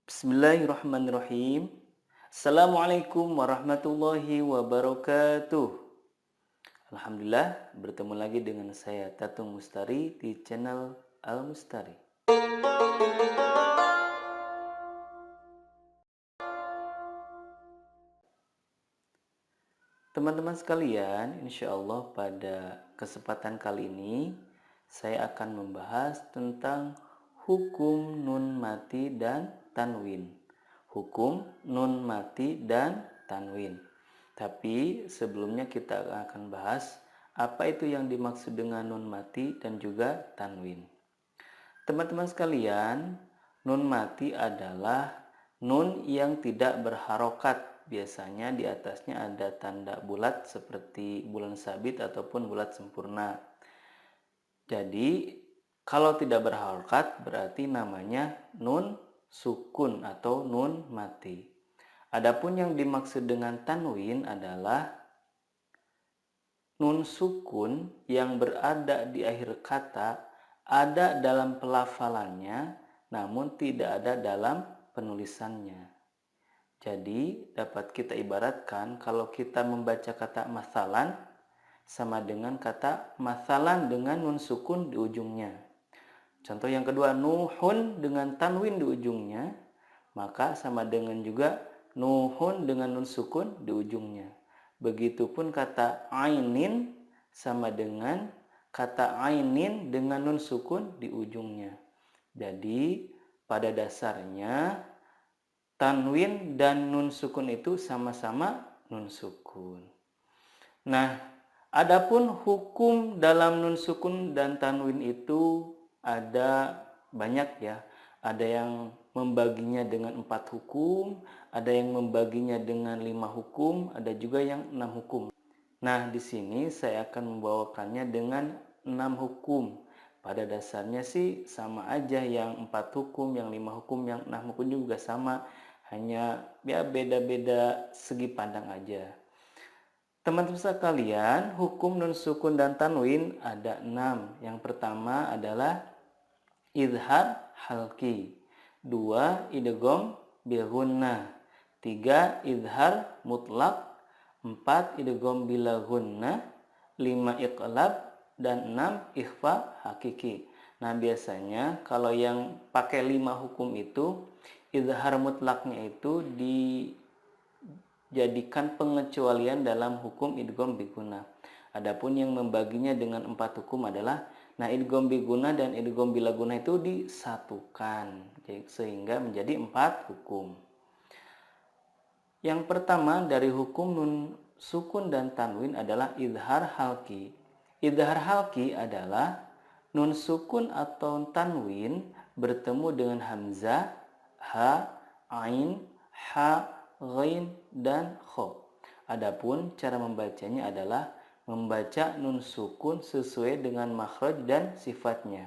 Bismillahirrahmanirrahim. Assalamualaikum warahmatullahi wabarakatuh. Alhamdulillah, bertemu lagi dengan saya Tatung Mustari di channel Al Mustari. Teman-teman sekalian, insya Allah pada kesempatan kali ini saya akan membahas tentang hukum nun mati dan tanwin. Hukum nun mati dan tanwin. Tapi sebelumnya kita akan bahas apa itu yang dimaksud dengan nun mati dan juga tanwin. Teman-teman sekalian, nun mati adalah nun yang tidak berharokat. Biasanya di atasnya ada tanda bulat seperti bulan sabit ataupun bulat sempurna. Jadi kalau tidak berharokat berarti namanya nun sukun atau nun mati. Adapun yang dimaksud dengan tanwin adalah nun sukun yang berada di akhir kata ada dalam pelafalannya namun tidak ada dalam penulisannya. Jadi dapat kita ibaratkan kalau kita membaca kata masalan sama dengan kata masalan dengan nun sukun di ujungnya. Contoh yang kedua, nuhun dengan tanwin di ujungnya, maka sama dengan juga nuhun dengan nun sukun di ujungnya. Begitupun kata ainin sama dengan kata ainin dengan nun sukun di ujungnya. Jadi pada dasarnya tanwin dan nun sukun itu sama-sama nun sukun. Nah, adapun hukum dalam nun sukun dan tanwin itu ada banyak ya. Ada yang membaginya dengan 4 hukum, ada yang membaginya dengan 5 hukum, ada juga yang 6 hukum. Nah, di sini saya akan membawakannya dengan 6 hukum. Pada dasarnya sih sama aja, yang 4 hukum, yang 5 hukum, yang 6 hukum juga sama. Hanya ya beda-beda segi pandang aja. Teman-teman sekalian, hukum nun sukun dan tanwin ada 6. Yang pertama adalah izhar halki. 2. Idgham bil gunnah. 3. Izhar mutlak. 4. Idgham bila gunnah. 5. Iqlab. Dan 6. Ikhfa hakiki. Nah, biasanya kalau yang pakai 5 hukum itu izhar mutlaknya itu dijadikan pengecualian dalam hukum idgham biguna. Adapun yang membaginya dengan 4 hukum adalah idgham biguna dan idgham bilaguna itu disatukan sehingga menjadi 4 hukum. Yang pertama dari hukum nun sukun dan tanwin adalah izhar halki. Izhar halki adalah nun sukun atau tanwin bertemu dengan hamzah, ha, ain, ha, ghain, dan kho. Adapun cara membacanya adalah membaca nun sukun sesuai dengan makhraj dan sifatnya.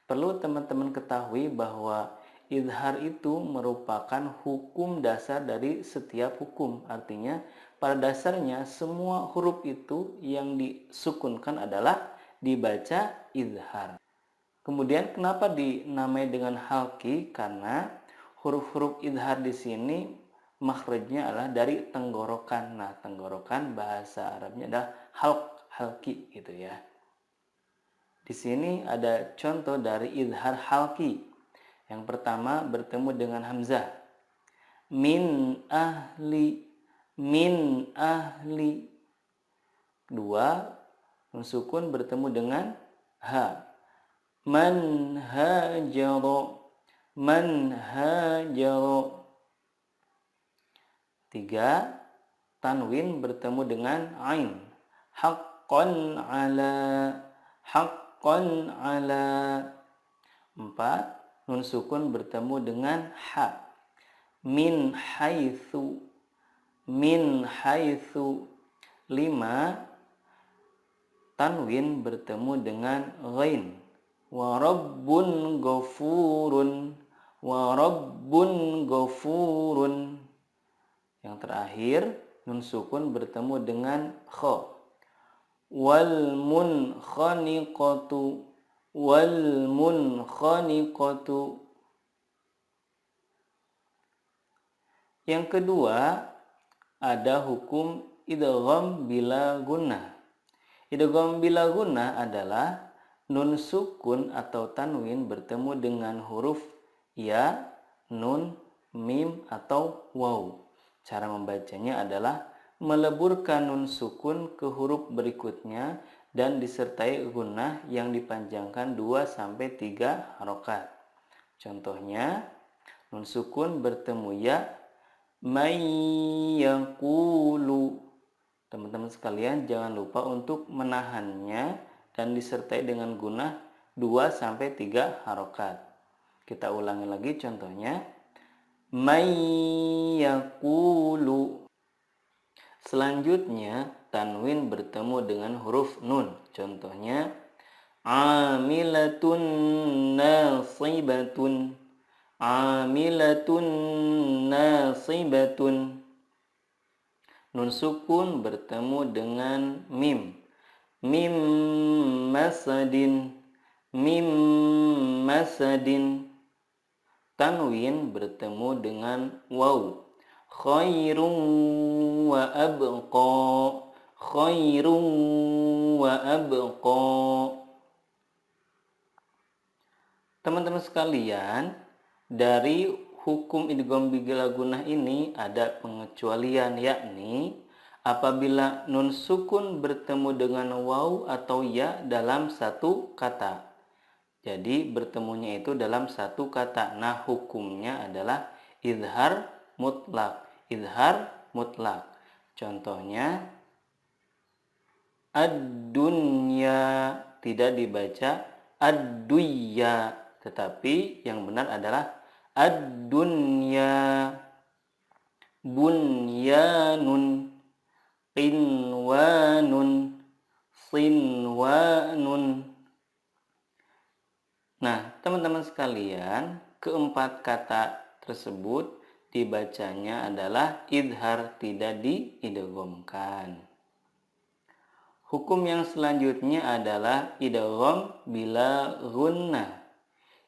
Perlu teman-teman ketahui bahwa izhar itu merupakan hukum dasar dari setiap hukum. Artinya pada dasarnya semua huruf itu yang disukunkan adalah dibaca izhar. Kemudian kenapa dinamai dengan halki? Karena huruf-huruf izhar di sini makhrajnya adalah dari tenggorokan. Nah, tenggorokan bahasa Arabnya adalah halki gitu ya. Di sini ada contoh dari izhar halki. Yang pertama bertemu dengan hamzah. Min ahli, min ahli. Kedua, nun sukun bertemu dengan ha. Man hajaro, man hajaro. 3. Tanwin bertemu dengan ain. Haqqan ala, haqqan ala. 4. Nun sukun bertemu dengan ha. Min haitsu, min haitsu. 5. Tanwin bertemu dengan ghain. Wa rabbun ghafurun, wa rabbun ghafurun. Yang terakhir nun sukun bertemu dengan kha. Wal munkhaniqatu, wal munkhaniqatu. Yang kedua, ada hukum idgham bila gunnah. Idgham bila gunnah adalah nun sukun atau tanwin bertemu dengan huruf ya, nun, mim, atau waw. Cara membacanya adalah meleburkan nun sukun ke huruf berikutnya dan disertai gunnah yang dipanjangkan 2-3 harokat. Contohnya, nun sukun bertemu ya, may yaqulu. Teman-teman sekalian jangan lupa untuk menahannya dan disertai dengan gunnah 2-3 harokat. Kita ulangi lagi contohnya. May yaqulu. Selanjutnya tanwin bertemu dengan huruf nun. Contohnya amilatun nasibatun. Amilatun nasibatun. Nun sukun bertemu dengan mim. Mim masadin. Mim masadin. Tanwin bertemu dengan waw. Khairun wa abqa. Khairun wa abqa. Teman-teman sekalian, dari hukum idgham bila gunnah ini ada pengecualian, yakni apabila nun sukun bertemu dengan waw atau ya dalam satu kata. Jadi bertemunya itu dalam satu kata. Nah, hukumnya adalah idhar mutlak. Idhar mutlak. Contohnya ad-dunya, tidak dibaca ad-duyya, tetapi yang benar adalah ad-dunya. Bunyanun, qinwanun, sinwanun. Nah, teman-teman sekalian, keempat kata tersebut dibacanya adalah idhar, tidak diidghamkan. Hukum yang selanjutnya adalah idgham bila gunnah.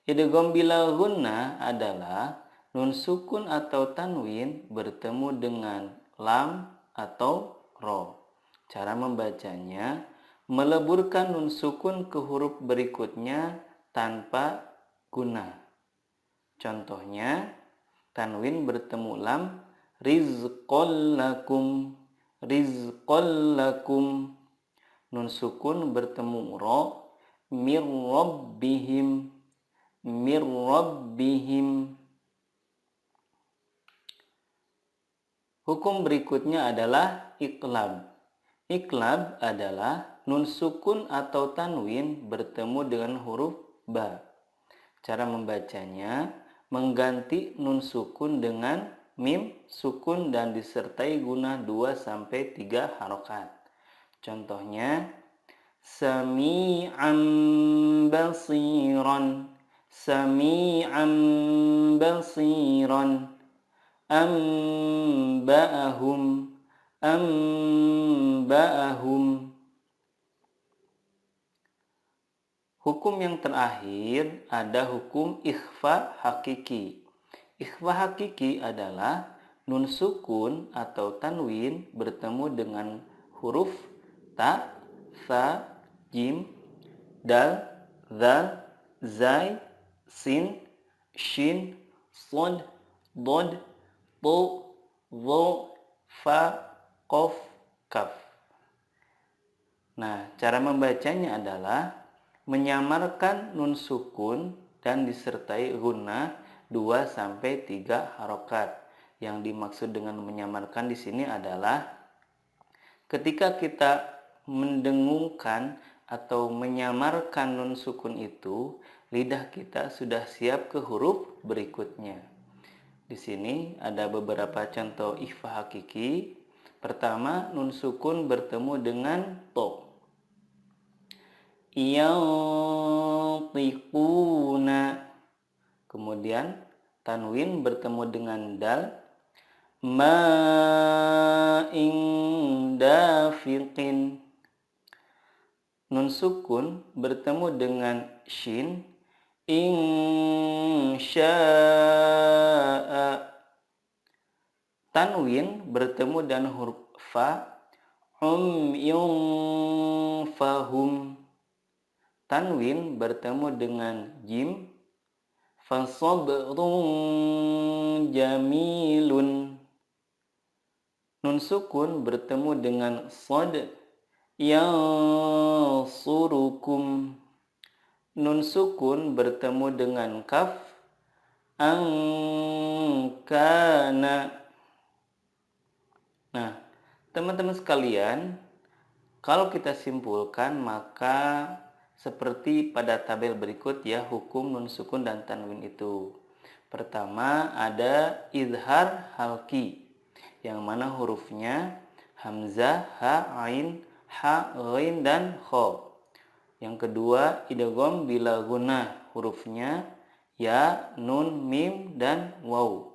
Idgham bila gunnah adalah nun sukun atau tanwin bertemu dengan lam atau ro. Cara membacanya, meleburkan nun sukun ke huruf berikutnya tanpa gunnah. Contohnya, tanwin bertemu lam, rizqal lakum. Rizqal lakum. Nun sukun bertemu ro, mir rabbihim. Mir rabbihim. Hukum berikutnya adalah iqlab. Iqlab adalah nun sukun atau tanwin bertemu dengan huruf ba. Cara membacanya, mengganti nun sukun dengan mim sukun dan disertai gunnah 2-3 harokat. Contohnya sami'an basiran. Sami'an basiran. Amba'ahum. Amba'ahum. Hukum yang terakhir ada hukum ikhfa hakiki. Ikhfa hakiki adalah nun sukun atau tanwin bertemu dengan huruf ta, sa, jim, dal, zal, zai, sin, shin, sod, dod, to, zo, fa, qaf, kaf. Nah, cara membacanya adalah menyamarkan nun sukun dan disertai gunnah 2-3 harokat. Yang dimaksud dengan menyamarkan di sini adalah ketika kita mendengungkan atau menyamarkan nun sukun itu, lidah kita sudah siap ke huruf berikutnya. Di sini ada beberapa contoh ikhfa hakiki. Pertama, nun sukun bertemu dengan to. Yantiquna. Kemudian tanwin bertemu dengan dal. Ma'in dafiqin. Nun sukun bertemu dengan shin. Insya'a. Tanwin bertemu dengan huruf fa, fahum. Tanwin bertemu dengan jim, fasabrun jamilun. Nun sukun bertemu dengan sod, yansurukum. Nun sukun bertemu dengan kaf, angkana. Nah, teman-teman sekalian, kalau kita simpulkan maka seperti pada tabel berikut ya, hukum nun sukun dan tanwin itu. Pertama ada izhar halki, yang mana hurufnya hamzah, ha, ain, ha, ghain, dan kho. Yang kedua idgham bila gunnah, hurufnya ya, nun, mim, dan waw.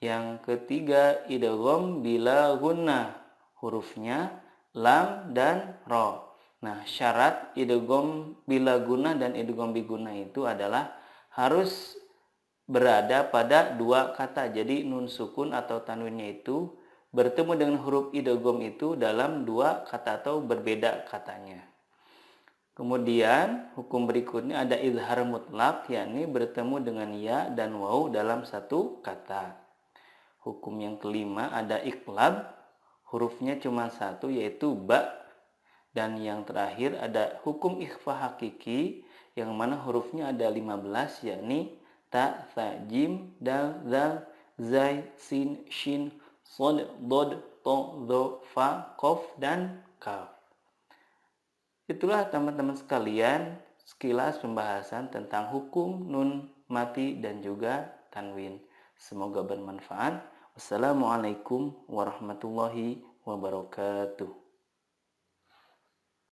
Yang ketiga idgham bila gunnah, hurufnya lam dan ro. Nah, syarat idgham bila gunnah dan idgham bi gunnah itu adalah harus berada pada dua kata. Jadi nun sukun atau tanwinnya itu bertemu dengan huruf idgham itu dalam dua kata atau berbeda katanya. Kemudian hukum berikutnya ada izhar mutlak, yakni bertemu dengan ya dan waw dalam satu kata. Hukum yang kelima ada iqlab, hurufnya cuma satu yaitu ba. Dan yang terakhir ada hukum ikhfa hakiki, yang mana hurufnya ada 15, yakni ta, tha, jim, dal, zal, zai, sin, shin, sod, dod, to, do, fa, kof, dan kaf. Itulah teman-teman sekalian sekilas pembahasan tentang hukum nun mati dan juga tanwin. Semoga bermanfaat. Wassalamualaikum warahmatullahi wabarakatuh.